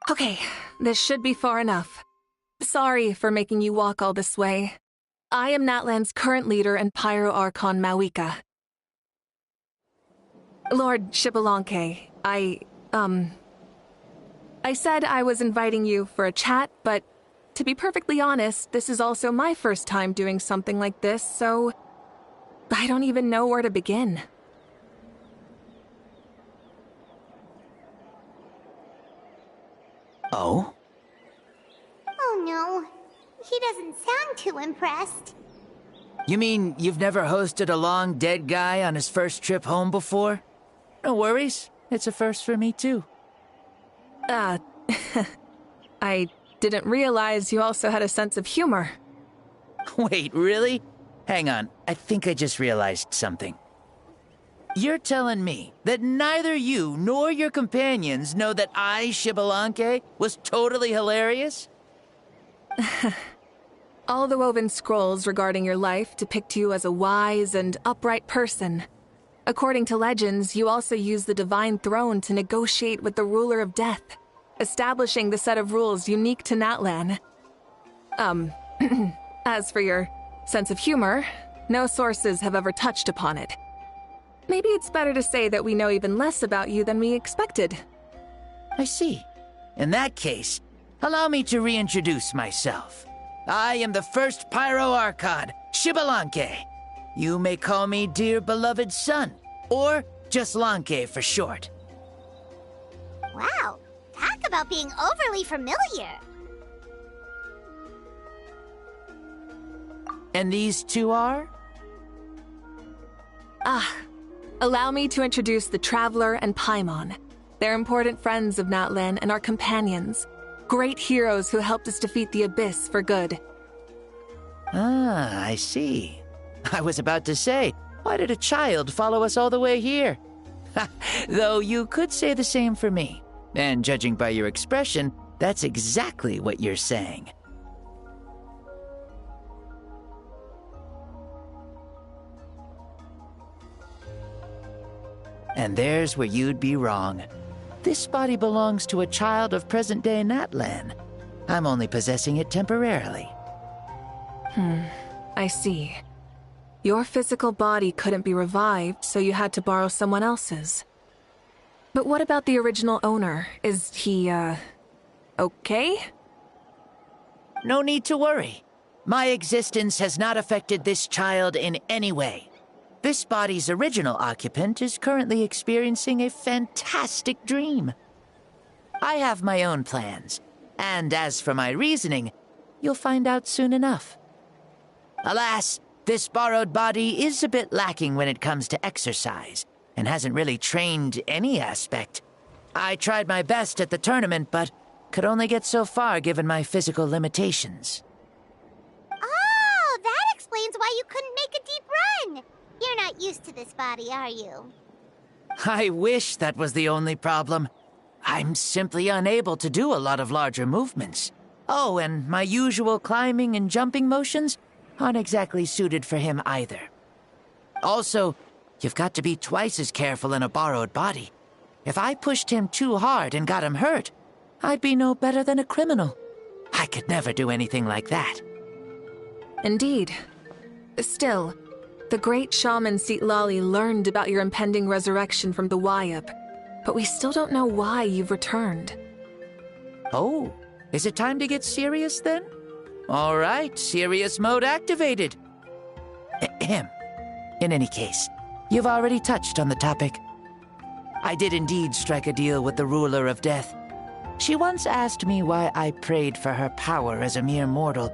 Okay, this should be far enough. Sorry for making you walk all this way. I am Natlan's current leader and Pyro Archon Mawika. Lord Shibalanke, I said I was inviting you for a chat, but to be perfectly honest, this is also my first time doing something like this, so I don't even know where to begin. Oh? Oh no, he doesn't sound too impressed. You mean you've never hosted a long dead guy on his first trip home before? No worries, it's a first for me too. I didn't realize you also had a sense of humor. Wait, really? Hang on, I think I just realized something. You're telling me that neither you nor your companions know that I, Shibalanke, was totally hilarious? All the woven scrolls regarding your life depict you as a wise and upright person. According to legends, you also use the Divine Throne to negotiate with the Ruler of Death, establishing the set of rules unique to Natlan. As for your sense of humor, no sources have ever touched upon it. Maybe it's better to say that we know even less about you than we expected. I see. In that case, allow me to reintroduce myself. I am the first Pyro Archon, Shibalanke. You may call me dear beloved son, or just Lanke for short. Wow, talk about being overly familiar. And these two are? Allow me to introduce the Traveler and Paimon. They're important friends of Natlan and our companions. Great heroes who helped us defeat the Abyss for good. Ah, I see. I was about to say, why did a child follow us all the way here? Though you could say the same for me. And judging by your expression, that's exactly what you're saying. And there's where you'd be wrong. This body belongs to a child of present-day Natlan. I'm only possessing it temporarily. I see. Your physical body couldn't be revived, so you had to borrow someone else's. But what about the original owner? Is he, okay? No need to worry. My existence has not affected this child in any way. This body's original occupant is currently experiencing a fantastic dream. I have my own plans, and as for my reasoning, you'll find out soon enough. Alas, this borrowed body is a bit lacking when it comes to exercise, and hasn't really trained any aspect. I tried my best at the tournament, but could only get so far given my physical limitations. Oh, that explains why you couldn't make a deep run. You're not used to this body, are you? I wish that was the only problem. I'm simply unable to do a lot of larger movements. Oh, and my usual climbing and jumping motions aren't exactly suited for him either. Also, you've got to be twice as careful in a borrowed body. If I pushed him too hard and got him hurt, I'd be no better than a criminal. I could never do anything like that. Indeed. Still, the great shaman Sitlali learned about your impending resurrection from the Wayup, but we still don't know why you've returned. Oh, is it time to get serious then? All right, serious mode activated. Ahem. In any case, you've already touched on the topic. I did indeed strike a deal with the Ruler of Death. She once asked me why I prayed for her power as a mere mortal,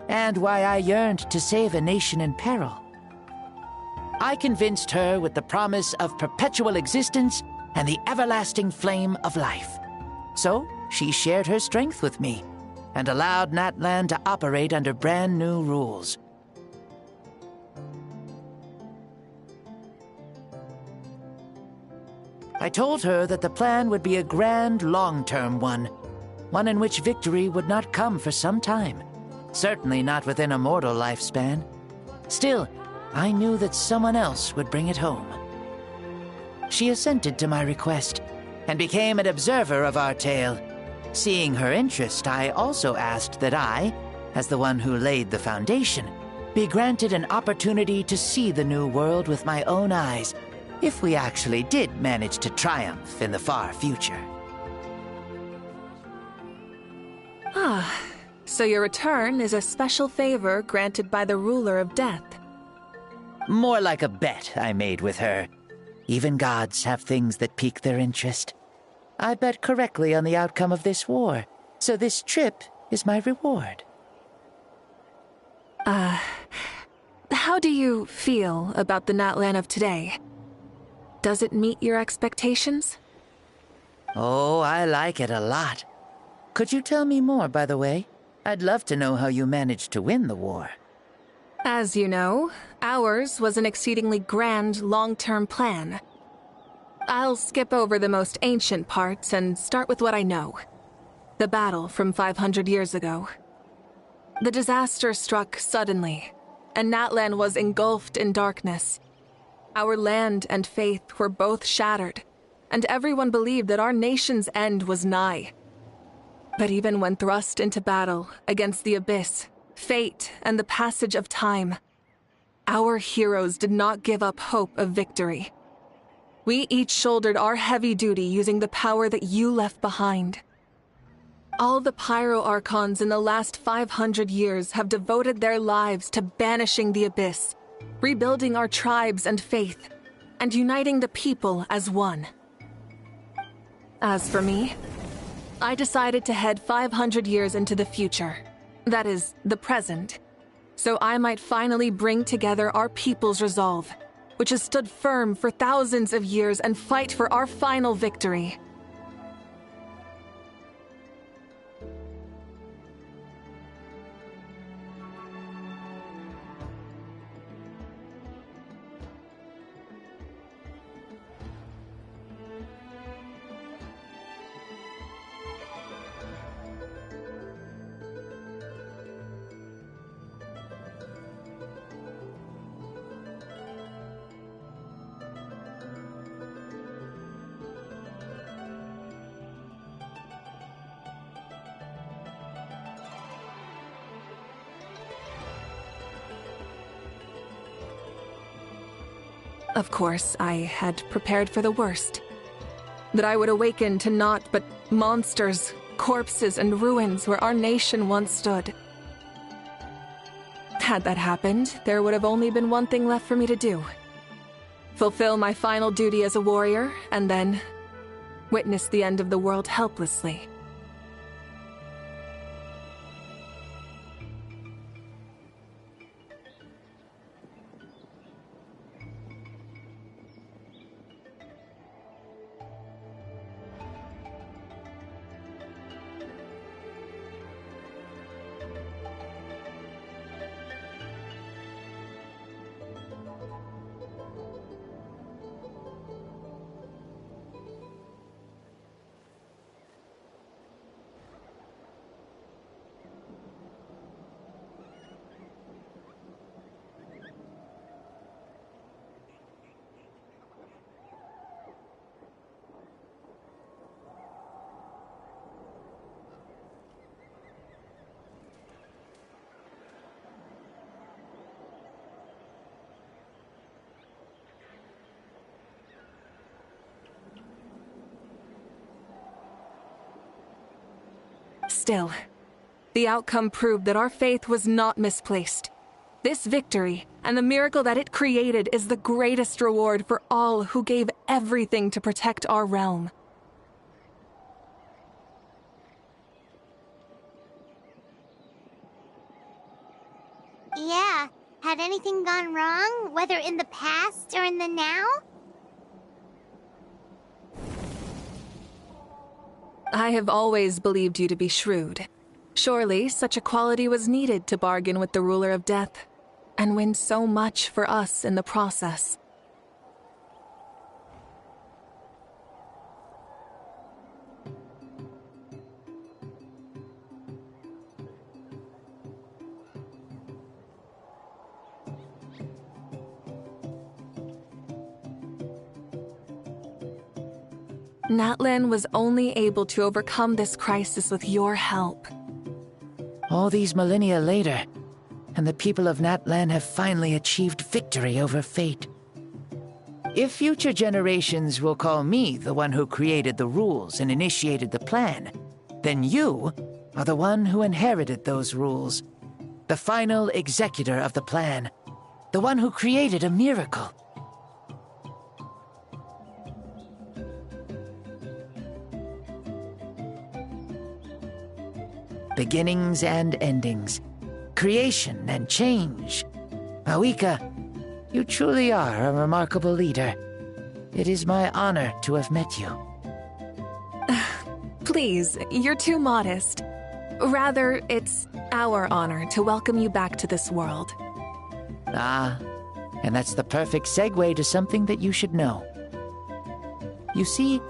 and why I yearned to save a nation in peril. I convinced her with the promise of perpetual existence and the everlasting flame of life. So, she shared her strength with me, and allowed Natlan to operate under brand new rules. I told her that the plan would be a grand, long-term one in which victory would not come for some time, certainly not within a mortal lifespan. Still, I knew that someone else would bring it home. She assented to my request, and became an observer of our tale, Seeing her interest, I also asked that I, as the one who laid the foundation, be granted an opportunity to see the new world with my own eyes, if we actually did manage to triumph in the far future. Ah, so your return is a special favor granted by the ruler of death. More like a bet I made with her. Even gods have things that pique their interest. I bet correctly on the outcome of this war, so this trip is my reward. How do you feel about the Natlan of today? Does it meet your expectations? Oh, I like it a lot. Could you tell me more, by the way? I'd love to know how you managed to win the war. As you know, ours was an exceedingly grand, long-term plan. I'll skip over the most ancient parts and start with what I know. The battle from 500 years ago. The disaster struck suddenly, and Natlan was engulfed in darkness. Our land and faith were both shattered, and everyone believed that our nation's end was nigh. But even when thrust into battle against the abyss, fate, and the passage of time, our heroes did not give up hope of victory. We each shouldered our heavy duty using the power that you left behind. All the Pyro Archons in the last 500 years have devoted their lives to banishing the abyss, rebuilding our tribes and faith, and uniting the people as one. As for me, I decided to head 500 years into the future, that is, the present, so I might finally bring together our people's resolve, which has stood firm for thousands of years, and fight for our final victory. Of course, I had prepared for the worst. That I would awaken to naught but monsters, corpses, and ruins where our nation once stood. Had that happened, there would have only been one thing left for me to do. Fulfill my final duty as a warrior, and then witness the end of the world helplessly. Still, the outcome proved that our faith was not misplaced. This victory, and the miracle that it created, is the greatest reward for all who gave everything to protect our realm. Yeah. Had anything gone wrong, whether in the past or in the now? I have always believed you to be shrewd. Surely, such a quality was needed to bargain with the ruler of death, and win so much for us in the process. Natlan was only able to overcome this crisis with your help. All these millennia later, and the people of Natlan have finally achieved victory over fate. If future generations will call me the one who created the rules and initiated the plan, then you are the one who inherited those rules. The final executor of the plan. The one who created a miracle. Beginnings and endings. Creation and change. Mawika, you truly are a remarkable leader. It is my honor to have met you. Please, you're too modest. Rather, it's our honor to welcome you back to this world. Ah, and that's the perfect segue to something that you should know. You see,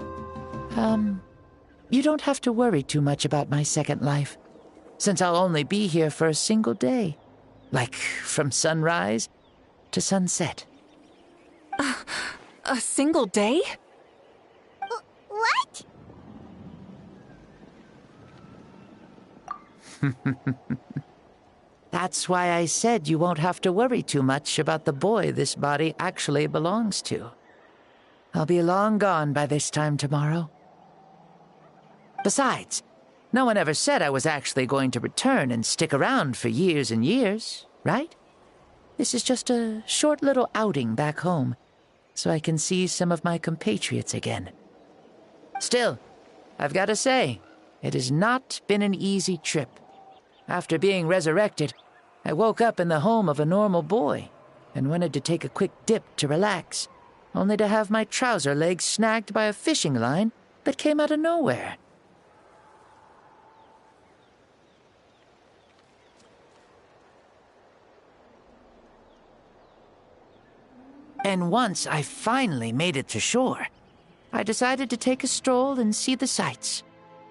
you don't have to worry too much about my second life, since I'll only be here for a single day. Like, from sunrise to sunset. A single day? What? That's why I said you won't have to worry too much about the boy this body actually belongs to. I'll be long gone by this time tomorrow. Besides, no one ever said I was actually going to return and stick around for years and years, right? This is just a short little outing back home, so I can see some of my compatriots again. Still, I've got to say, it has not been an easy trip. After being resurrected, I woke up in the home of a normal boy and wanted to take a quick dip to relax, only to have my trouser legs snagged by a fishing line that came out of nowhere. And once I finally made it to shore, I decided to take a stroll and see the sights,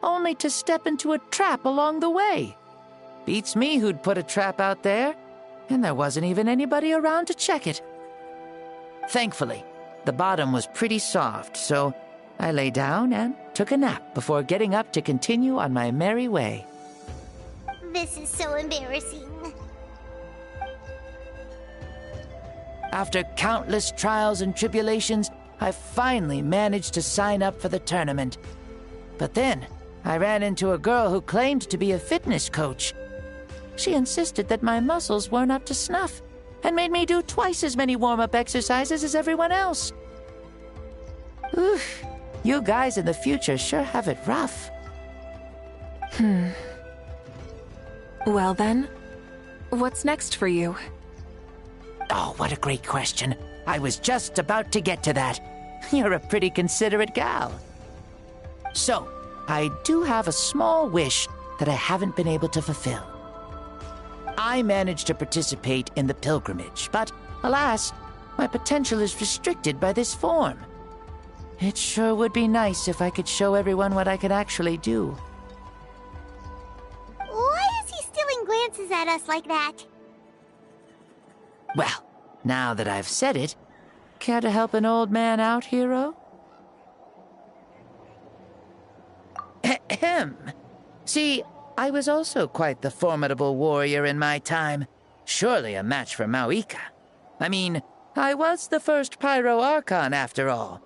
only to step into a trap along the way. Beats me who'd put a trap out there, and there wasn't even anybody around to check it. Thankfully, the bottom was pretty soft, so I lay down and took a nap before getting up to continue on my merry way. This is so embarrassing. After countless trials and tribulations, I finally managed to sign up for the tournament. But then, I ran into a girl who claimed to be a fitness coach. She insisted that my muscles weren't up to snuff, and made me do twice as many warm-up exercises as everyone else. Oof, you guys in the future sure have it rough. Well then, what's next for you? Oh, what a great question. I was just about to get to that. You're a pretty considerate gal. So, I do have a small wish that I haven't been able to fulfill. I managed to participate in the pilgrimage, but alas, my potential is restricted by this form. It sure would be nice if I could show everyone what I could actually do. Why is he stealing glances at us like that? Well, now that I've said it, care to help an old man out, hero? Ahem. See, I was also quite the formidable warrior in my time. Surely a match for Mawika. I mean, I was the first Pyro Archon after all.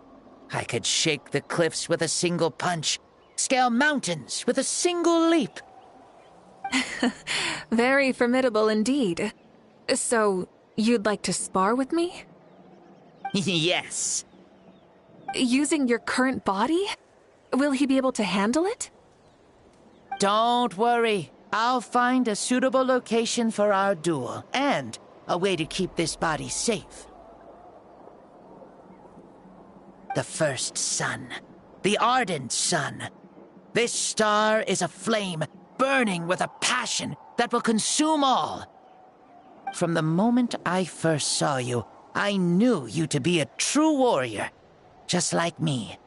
I could shake the cliffs with a single punch, scale mountains with a single leap. Very formidable indeed. So, you'd like to spar with me? Yes. Using your current body? Will he be able to handle it? Don't worry. I'll find a suitable location for our duel, and a way to keep this body safe. The first sun. The ardent sun. This star is a flame, burning with a passion that will consume all. From the moment I first saw you, I knew you to be a true warrior, just like me.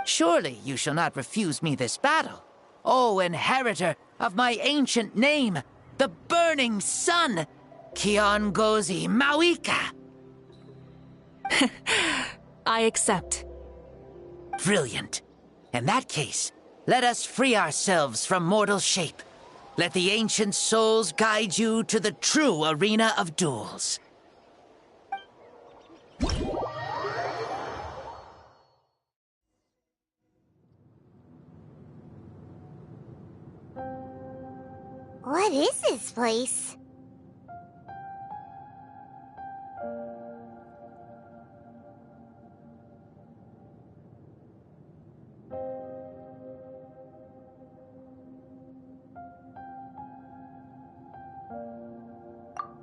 Surely you shall not refuse me this battle, O inheritor of my ancient name, the Burning Sun, Kiongozi Mawika. I accept. Brilliant. In that case, let us free ourselves from mortal shape. Let the ancient souls guide you to the true arena of duels. What is this place?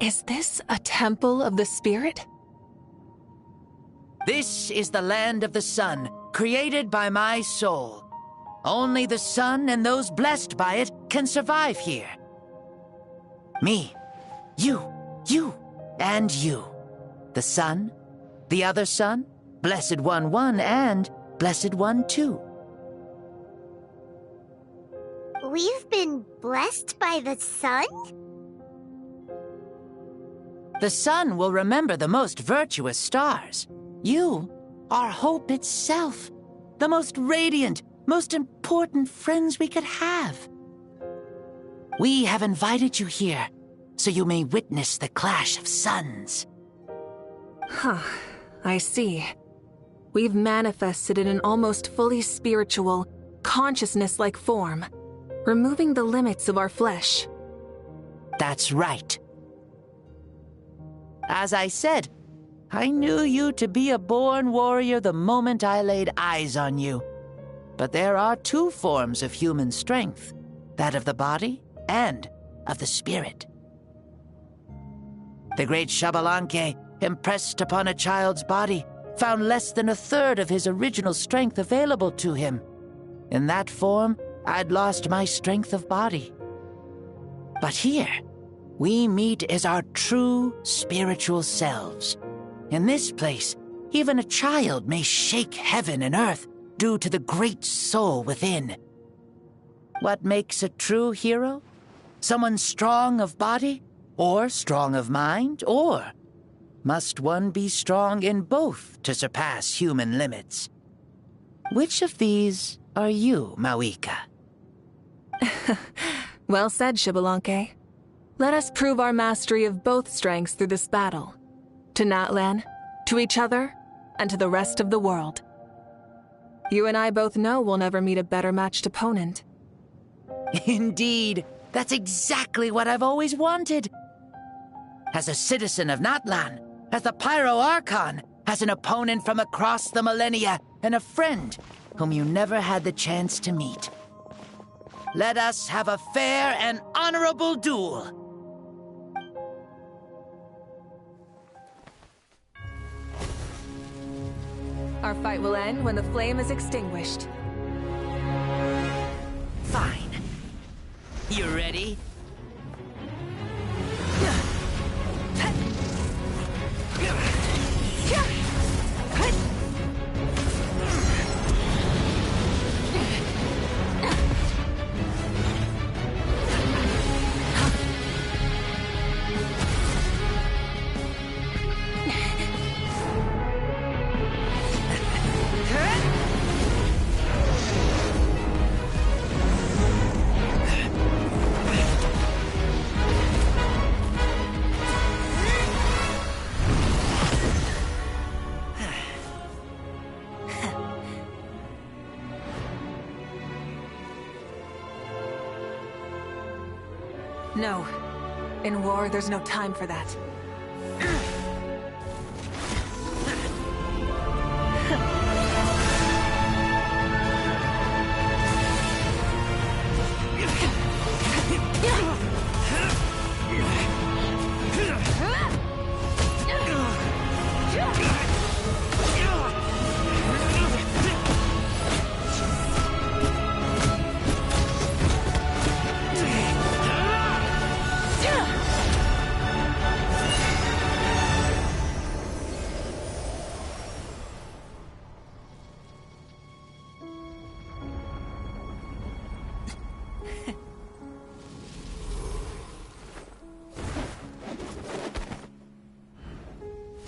Is this a temple of the spirit? This is the land of the sun, created by my soul. Only the sun and those blessed by it can survive here. Me, you, and you. The sun, the other sun, Blessed One 1, and Blessed One 2. We've been blessed by the sun? The sun will remember the most virtuous stars. You are hope itself, the most radiant, most important friends we could have. We have invited you here so you may witness the clash of suns. Huh, I see. We've manifested in an almost fully spiritual, consciousness-like form, removing the limits of our flesh. That's right. As I said, I knew you to be a born warrior the moment I laid eyes on you. But there are two forms of human strength, that of the body and of the spirit. The great Xbalanque, impressed upon a child's body, found less than a third of his original strength available to him. In that form, I'd lost my strength of body. But here, we meet as our true spiritual selves. In this place, even a child may shake heaven and earth due to the great soul within. What makes a true hero? Someone strong of body, or strong of mind, or must one be strong in both to surpass human limits? Which of these are you, Mawika? Well said, Xbalanque. Let us prove our mastery of both strengths through this battle. To Natlan, to each other, and to the rest of the world. You and I both know we'll never meet a better matched opponent. Indeed, that's exactly what I've always wanted. As a citizen of Natlan, as the Pyro Archon, as an opponent from across the millennia, and a friend whom you never had the chance to meet. Let us have a fair and honorable duel. Our fight will end when the flame is extinguished. Fine. You ready? No. In war, there's no time for that.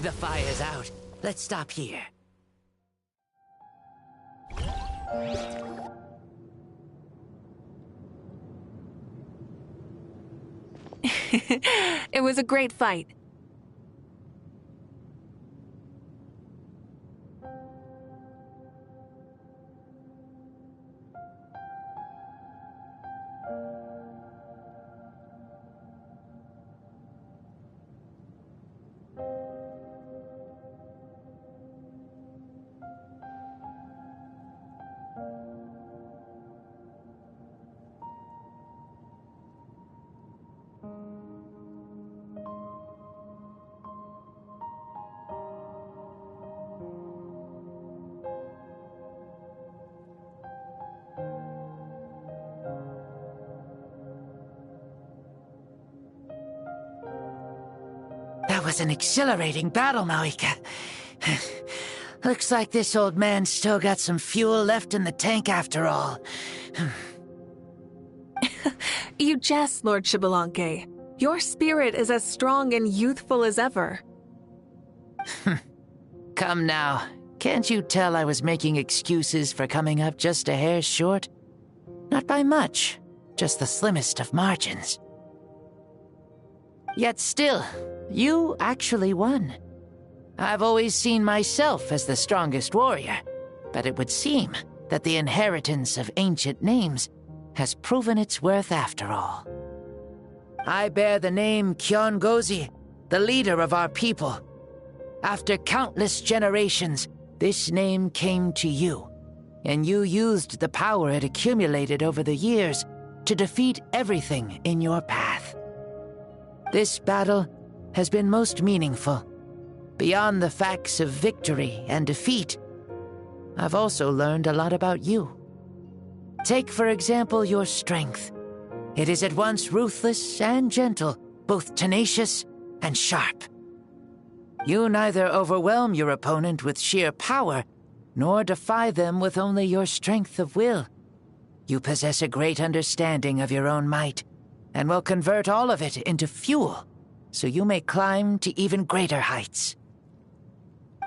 The fire's out. Let's stop here. It was a great fight. That was an exhilarating battle, Mawika. Looks like this old man's still got some fuel left in the tank after all. You jest, Lord Xbalanque. Your spirit is as strong and youthful as ever. Come now. Can't you tell I was making excuses for coming up just a hair short? Not by much, just the slimmest of margins. Yet still, you actually won. I've always seen myself as the strongest warrior, but it would seem that the inheritance of ancient names has proven its worth after all. I bear the name Kiongozi, the leader of our people. After countless generations, this name came to you, and you used the power it accumulated over the years to defeat everything in your path. This battle has been most meaningful. Beyond the facts of victory and defeat, I've also learned a lot about you. Take, for example, your strength. It is at once ruthless and gentle, both tenacious and sharp. You neither overwhelm your opponent with sheer power, nor defy them with only your strength of will. You possess a great understanding of your own might, and will convert all of it into fuel, so you may climb to even greater heights.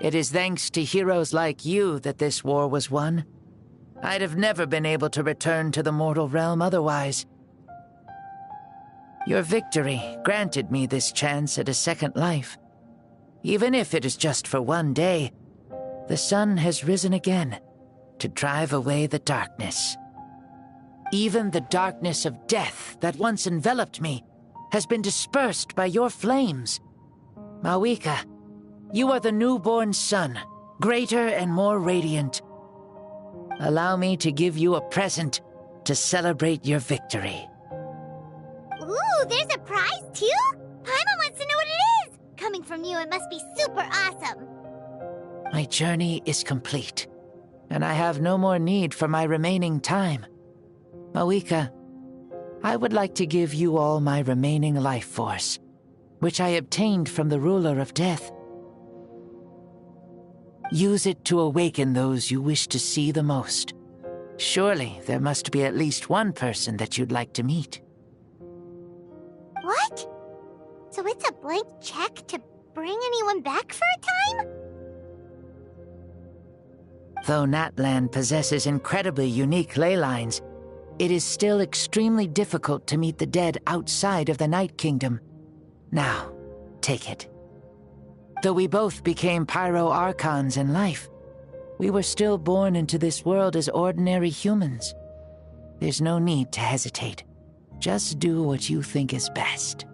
It is thanks to heroes like you that this war was won. I'd have never been able to return to the mortal realm otherwise. Your victory granted me this chance at a second life. Even if it is just for one day, the sun has risen again to drive away the darkness. Even the darkness of death that once enveloped me has been dispersed by your flames. Mawika, you are the newborn sun, greater and more radiant. Allow me to give you a present to celebrate your victory. Ooh, there's a prize too? Paimon wants to know what it is! Coming from you, it must be super awesome. My journey is complete, and I have no more need for my remaining time. Mawika, I would like to give you all my remaining life force, which I obtained from the ruler of death. Use it to awaken those you wish to see the most. Surely there must be at least one person that you'd like to meet. What? So it's a blank check to bring anyone back for a time? Though Natlan possesses incredibly unique ley lines, it is still extremely difficult to meet the dead outside of the Night Kingdom. Now, take it. Though we both became Pyro-Archons in life, we were still born into this world as ordinary humans. There's no need to hesitate. Just do what you think is best.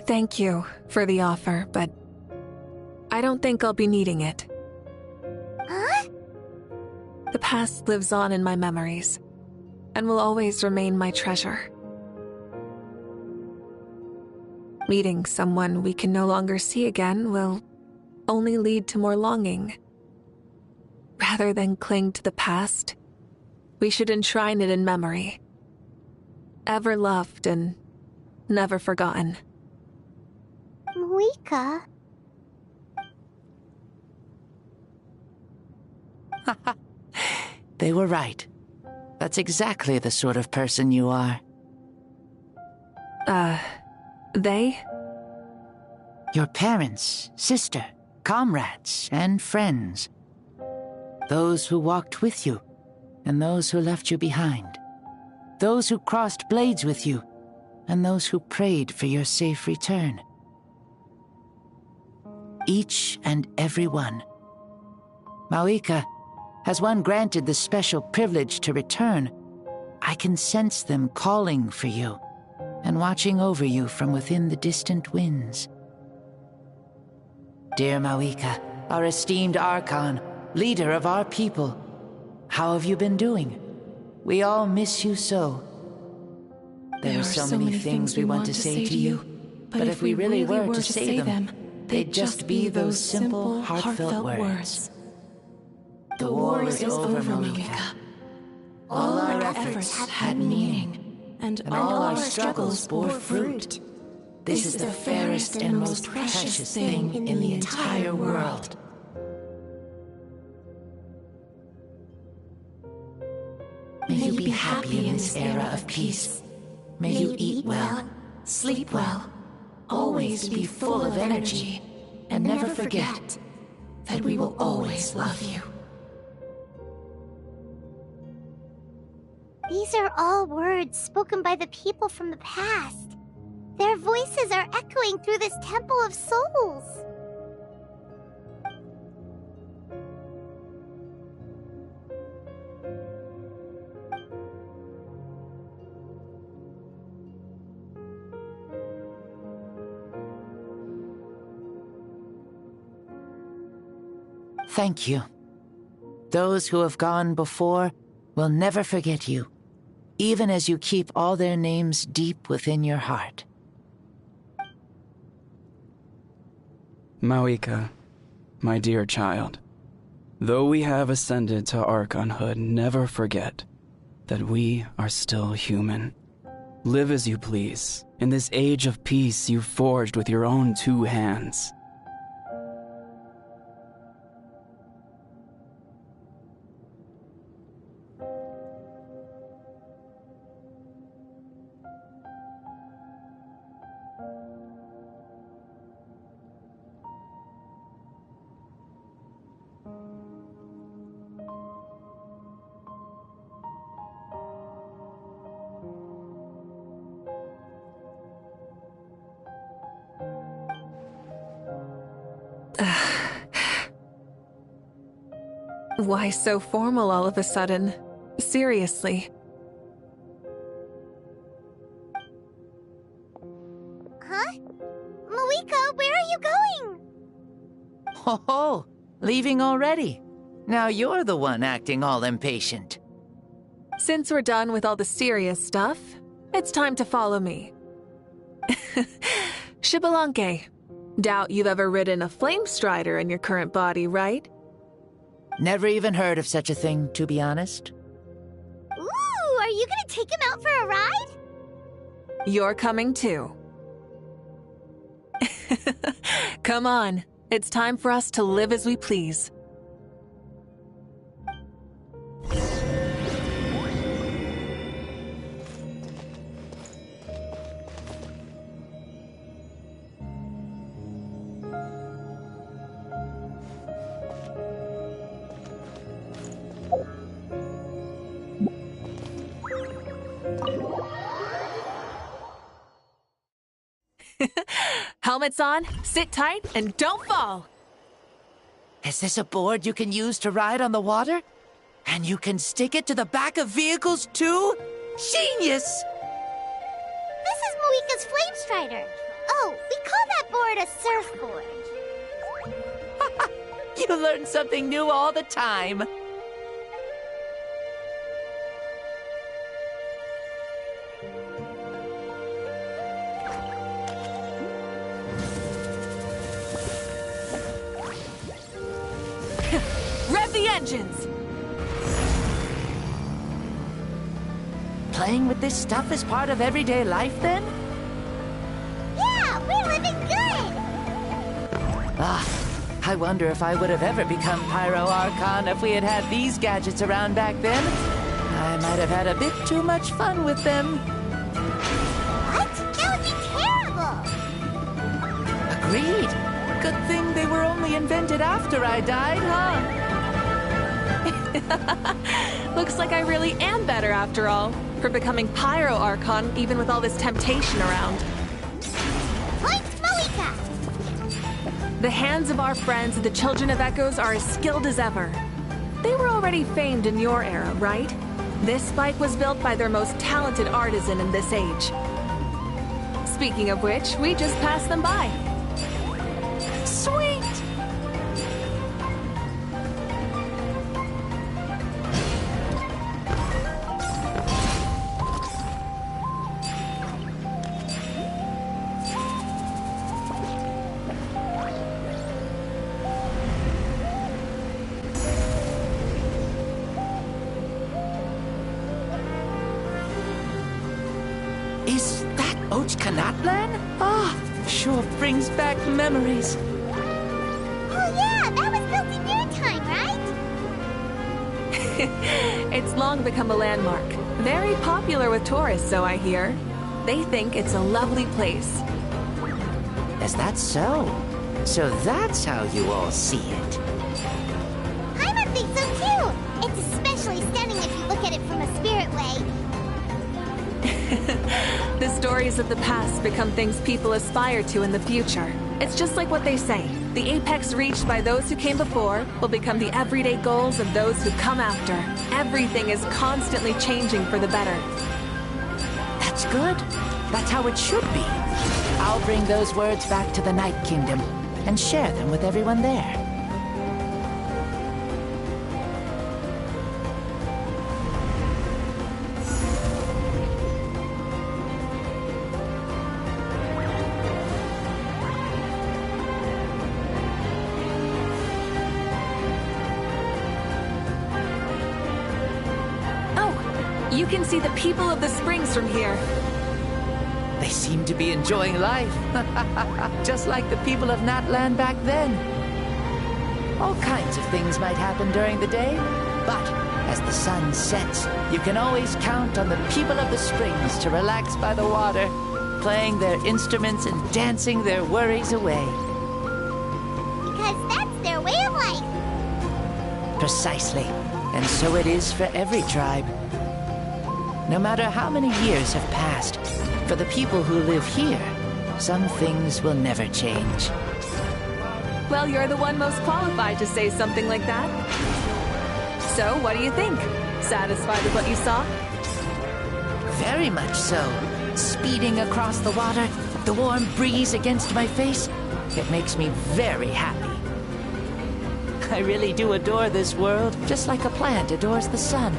Thank you for the offer, but I don't think I'll be needing it. Huh? The past lives on in my memories, and will always remain my treasure. Meeting someone we can no longer see again will only lead to more longing. Rather than cling to the past, we should enshrine it in memory. Ever loved and never forgotten. Mawika? They were right. That's exactly the sort of person you are. They? Your parents, sister, comrades, and friends. Those who walked with you, and those who left you behind. Those who crossed blades with you, and those who prayed for your safe return. Each and every one. Mauika, as one granted the special privilege to return, I can sense them calling for you and watching over you from within the distant winds. Dear Mauika, our esteemed Archon, leader of our people, how have you been doing? We all miss you so. There are so many things we want to say to you, but if we really were to say them, they'd just be those simple, heartfelt words. The war is over, Mauika. All our efforts had meaning, and all our struggles bore fruit. This is the fairest and most precious thing in the entire world. May you be happy in this era of peace. May you eat well, sleep well, always be full of energy, and never forget that we will always love you. These are all words spoken by the people from the past. Their voices are echoing through this Temple of Souls. Thank you. Those who have gone before will never forget you, even as you keep all their names deep within your heart. Mauika, my dear child, though we have ascended to Archonhood, never forget that we are still human. Live as you please, in this age of peace you forged with your own 2 hands. Why so formal all of a sudden? Seriously. Huh? Mauika, where are you going? Ho ho! Leaving already? Now you're the one acting all impatient. Since we're done with all the serious stuff, it's time to follow me. Shibalanke, doubt you've ever ridden a flame strider in your current body, right? Never even heard of such a thing, to be honest. Ooh, are you gonna take him out for a ride? You're coming too. Come on, it's time for us to live as we please. Helmets on, sit tight, and don't fall! Is this a board you can use to ride on the water? And you can stick it to the back of vehicles too? Genius! This is Mauika's Flame Strider. Oh, we call that board a surfboard. You learn something new all the time. Rev the engines! Playing with this stuff is part of everyday life, then? Yeah, we're living good! I wonder if I would have ever become Pyro Archon if we had had these gadgets around back then. I might have had a bit too much fun with them. What? That would be terrible! Agreed. Good thing they were only invented after I died, huh? Looks like I really am better after all, for becoming Pyro Archon even with all this temptation around. Points, Moika! The hands of our friends, the Children of Echoes, are as skilled as ever. They were already famed in your era, right? This spike was built by their most talented artisan in this age. Speaking of which, we just passed them by. Sweet! Is that Ochkanatlan? Ah, sure brings back memories. Oh yeah, that was built in your time, right? It's long become a landmark. Very popular with tourists, so I hear. They think it's a lovely place. Is that so? So that's how you all see it. Paimon thinks so too! It's especially stunning if you look at it from a spirit way. The stories of the past become things people aspire to in the future. It's just like what they say. The apex reached by those who came before will become the everyday goals of those who come after. Everything is constantly changing for the better. That's good. That's how it should be. I'll bring those words back to the Night Kingdom and share them with everyone there. You can see the people of the springs from here. They seem to be enjoying life. Just like the people of Natlan back then. All kinds of things might happen during the day, but as the sun sets, you can always count on the people of the springs to relax by the water, playing their instruments and dancing their worries away. Because that's their way of life. Precisely. And so it is for every tribe. No matter how many years have passed, for the people who live here, some things will never change. Well, you're the one most qualified to say something like that. So, what do you think? Satisfied with what you saw? Very much so. Speeding across the water, the warm breeze against my face, it makes me very happy. I really do adore this world, just like a plant adores the sun.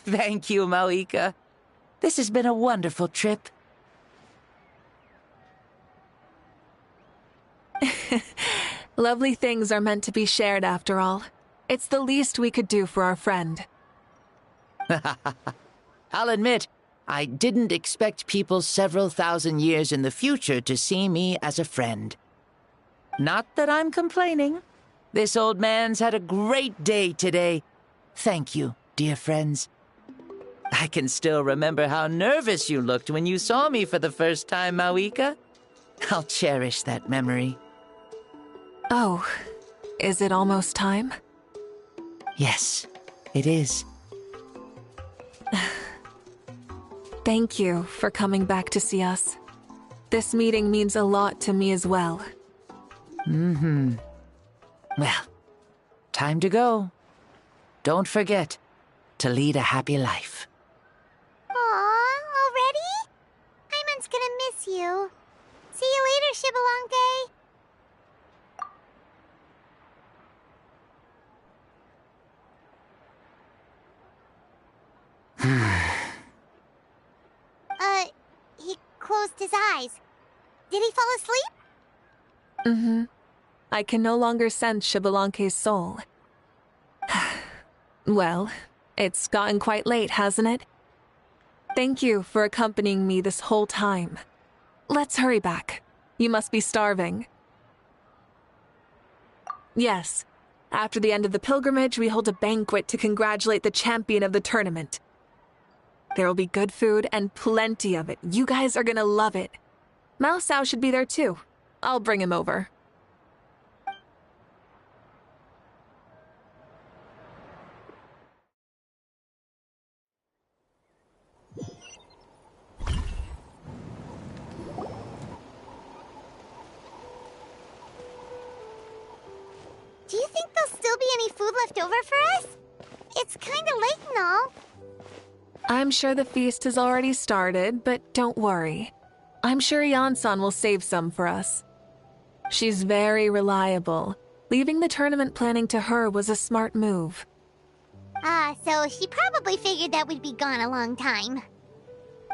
Thank you, Moika. This has been a wonderful trip. Lovely things are meant to be shared after all. It's the least we could do for our friend. I'll admit, I didn't expect people several thousand years in the future to see me as a friend. Not that I'm complaining. This old man's had a great day today. Thank you, dear friends. I can still remember how nervous you looked when you saw me for the first time, Mawika. I'll cherish that memory. Oh, is it almost time? Yes, it is. Thank you for coming back to see us. This meeting means a lot to me as well. Well, time to go. Don't forget to lead a happy life. Aw, already? Paimon's gonna miss you. See you later, Shibalonke. He closed his eyes. Did he fall asleep? I can no longer sense Shibalonke's soul. Well, it's gotten quite late, hasn't it? Thank you for accompanying me this whole time. Let's hurry back. You must be starving. Yes. After the end of the pilgrimage, we hold a banquet to congratulate the champion of the tournament. There will be good food and plenty of it. You guys are gonna love it. Mao Sao should be there too. I'll bring him over. Do you think there'll still be any food left over for us? It's kinda late and all. I'm sure the feast has already started, but don't worry. I'm sure Yan-san will save some for us. She's very reliable. Leaving the tournament planning to her was a smart move. So she probably figured that we'd be gone a long time.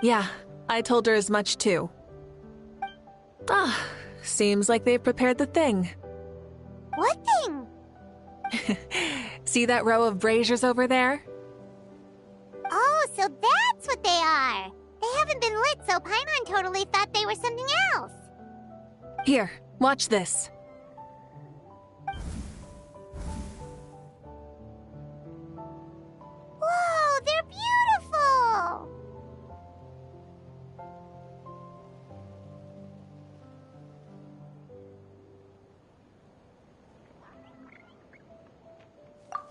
Yeah, I told her as much too. Seems like they've prepared the thing. What thing? See that row of braziers over there? Oh, so that's what they are. They haven't been lit, so Paimon totally thought they were something else. Here, watch this. Whoa, they're beautiful!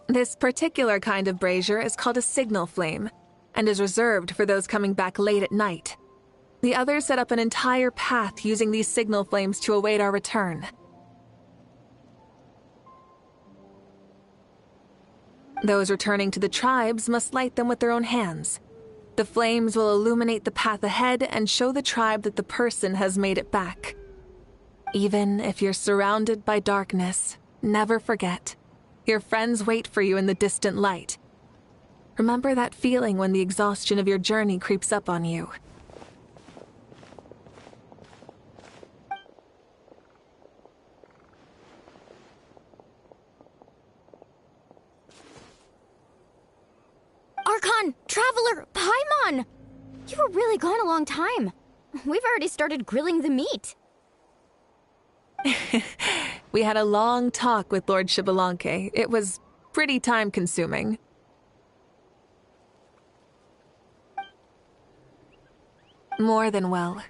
This particular kind of brazier is called a signal flame, and is reserved for those coming back late at night. The others set up an entire path using these signal flames to await our return. Those returning to the tribes must light them with their own hands. The flames will illuminate the path ahead and show the tribe that the person has made it back. Even if you're surrounded by darkness, never forget. Your friends wait for you in the distant light. Remember that feeling when the exhaustion of your journey creeps up on you. Archon! Traveler! Paimon! You were really gone a long time. We've already started grilling the meat. We had a long talk with Lord Shibalonke. It was pretty time-consuming. More than well.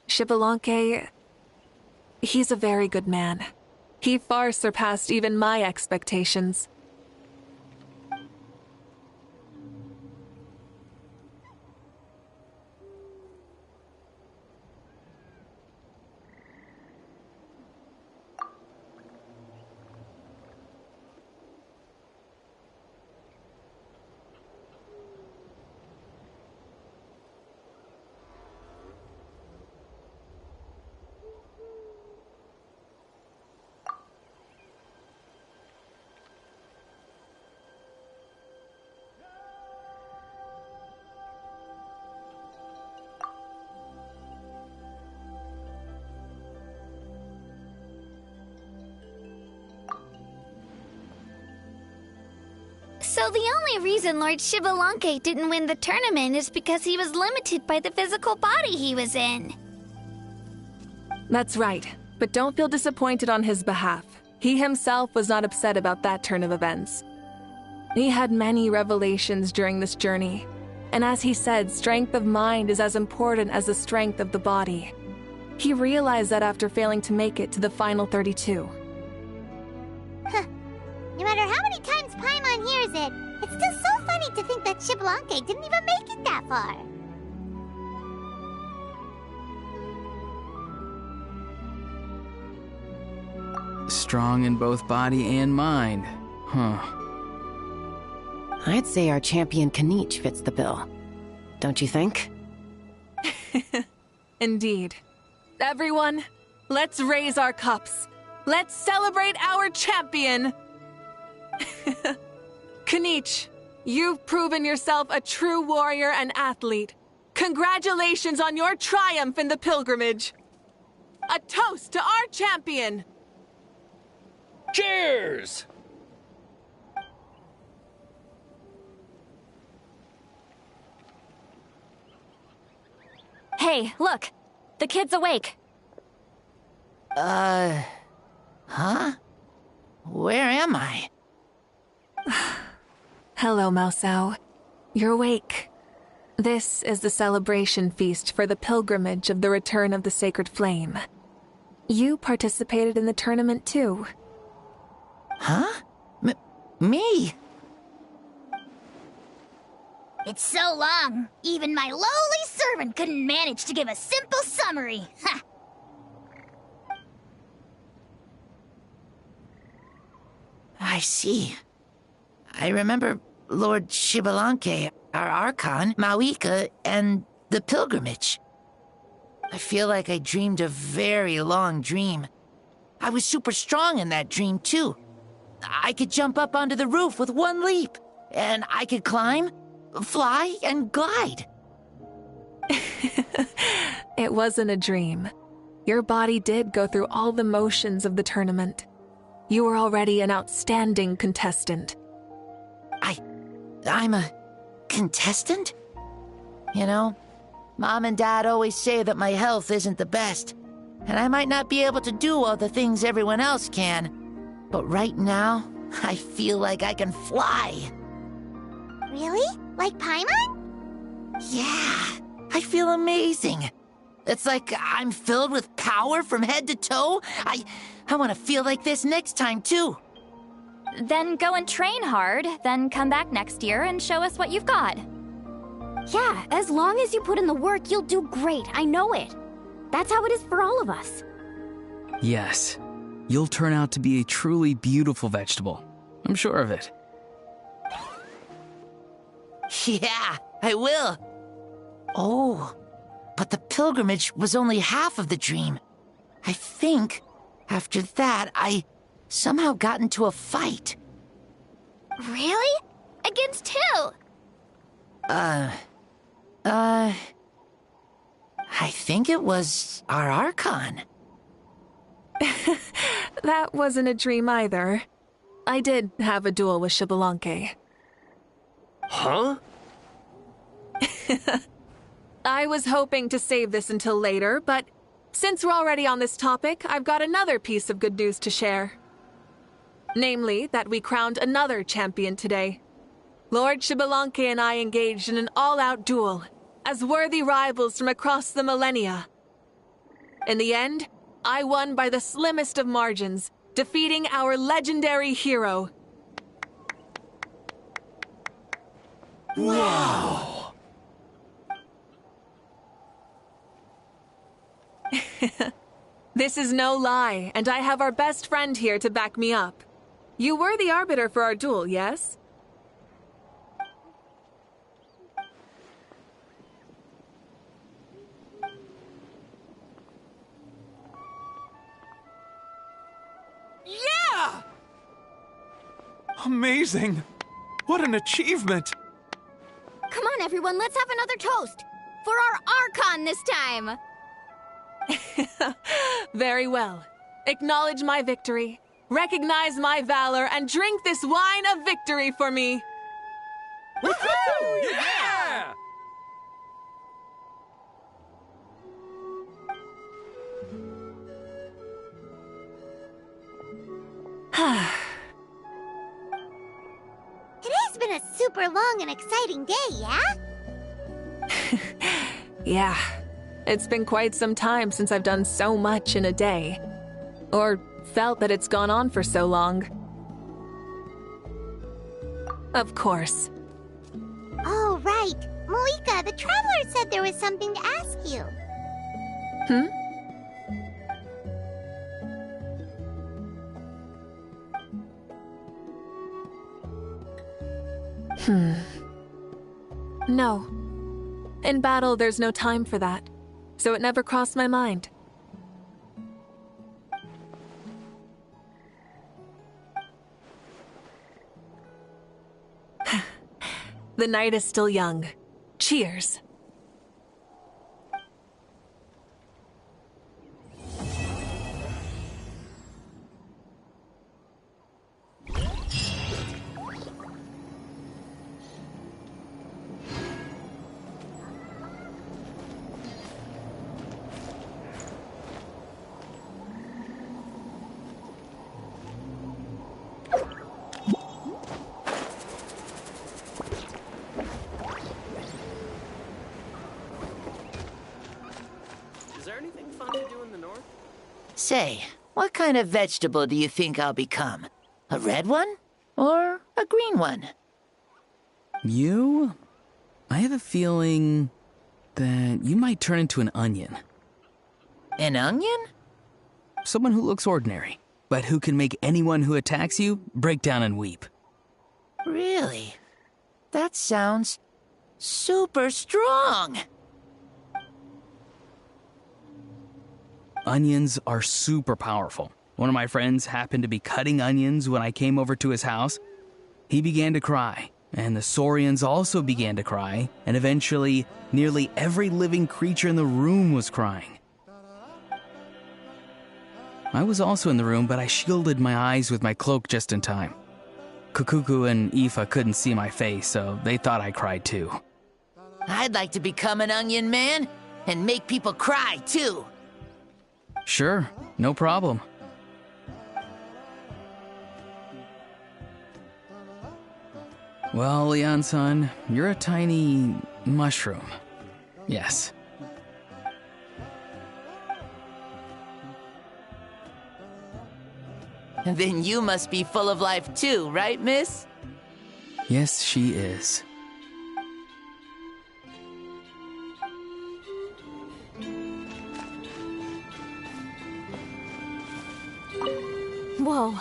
Shibalonke, he's a very good man. He far surpassed even my expectations. So the only reason Lord Shibalanke didn't win the tournament is because he was limited by the physical body he was in. That's right, but don't feel disappointed on his behalf. He himself was not upset about that turn of events. He had many revelations during this journey, and as he said, strength of mind is as important as the strength of the body. He realized that after failing to make it to the final 32. No matter how many times Paimon hears it, it's still so funny to think that Shibalanke didn't even make it that far. Strong in both body and mind. Huh. I'd say our champion Kanich fits the bill. Don't you think? Indeed. Everyone, let's raise our cups. Let's celebrate our champion! Kanich, you've proven yourself a true warrior and athlete. Congratulations on your triumph in the pilgrimage. A toast to our champion! Cheers! Hey, look! The kid's awake. Huh? Where am I? Hello, Mausau. You're awake. This is the celebration feast for the pilgrimage of the return of the sacred flame. You participated in the tournament too. Huh? Me? It's so long, even my lowly servant couldn't manage to give a simple summary. Ha! I see. I remember Lord Shibalanke, our Archon, Mauika, and the pilgrimage. I feel like I dreamed a very long dream. I was super strong in that dream, too. I could jump up onto the roof with one leap, and I could climb, fly, and glide. It wasn't a dream. Your body did go through all the motions of the tournament. You were already an outstanding contestant. I'm a contestant? You know, Mom and Dad always say that my health isn't the best, and I might not be able to do all the things everyone else can. But right now, I feel like I can fly. Really? Like Paimon? Yeah, I feel amazing. It's like I'm filled with power from head to toe. I want to feel like this next time, too. Then go and train hard, then come back next year and show us what you've got. Yeah, as long as you put in the work, you'll do great. I know it. That's how it is for all of us. Yes. You'll turn out to be a truly beautiful vegetable. I'm sure of it. Yeah, I will. Oh, but the pilgrimage was only half of the dream. I think after that, I somehow got into a fight. Really? Against who? I think it was our Archon. That wasn't a dream either. I did have a duel with Shibalanke. Huh? I was hoping to save this until later, but since we're already on this topic, I've got another piece of good news to share. Namely, that we crowned another champion today. Lord Shibalanke and I engaged in an all-out duel, as worthy rivals from across the millennia. In the end, I won by the slimmest of margins, defeating our legendary hero. Wow! This is no lie, and I have our best friend here to back me up. You were the arbiter for our duel, yes? Yeah! Amazing! What an achievement! Come on, everyone, let's have another toast. For our Archon this time. Very well. Acknowledge my victory, recognize my valor, and drink this wine of victory for me. Woohoo! Yeah! It has been a super long and exciting day, yeah? Yeah, it's been quite some time since I've done so much in a day. Or felt that it's gone on for so long. Of course. Oh, right. Moika, the Traveler said there was something to ask you. No. In battle, there's no time for that, so it never crossed my mind. The night is still young. Cheers. Is there anything fun to do in the north? Say, what kind of vegetable do you think I'll become? A red one? Or a green one? You? I have a feeling that you might turn into an onion. An onion? Someone who looks ordinary, but who can make anyone who attacks you break down and weep. Really? That sounds super strong. Onions are super powerful. One of my friends happened to be cutting onions when I came over to his house. He began to cry, and the Saurians also began to cry, and eventually, nearly every living creature in the room was crying. I was also in the room, but I shielded my eyes with my cloak just in time. Kukuku and Aoife couldn't see my face, so they thought I cried too. I'd like to become an onion man and make people cry too. Sure, no problem. Well, Leon-san, you're a tiny mushroom. Yes. Then you must be full of life too, right, miss? Yes, she is. Whoa.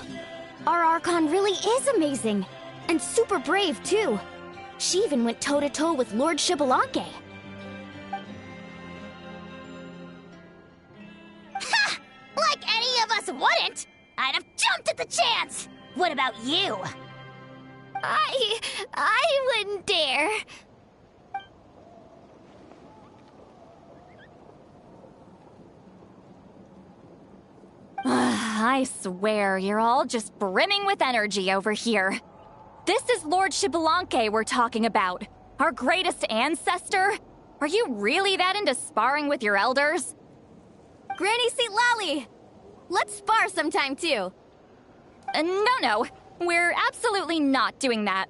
Our Archon really is amazing. And super brave, too. She even went toe-to-toe with Lord Shibalanke. Ha! Like any of us wouldn't! I'd have jumped at the chance! What about you? I wouldn't dare. I swear, you're all just brimming with energy over here. This is Lord Shibalanke we're talking about. Our greatest ancestor? Are you really that into sparring with your elders? Granny St. Lally! Let's spar sometime, too. No. We're absolutely not doing that.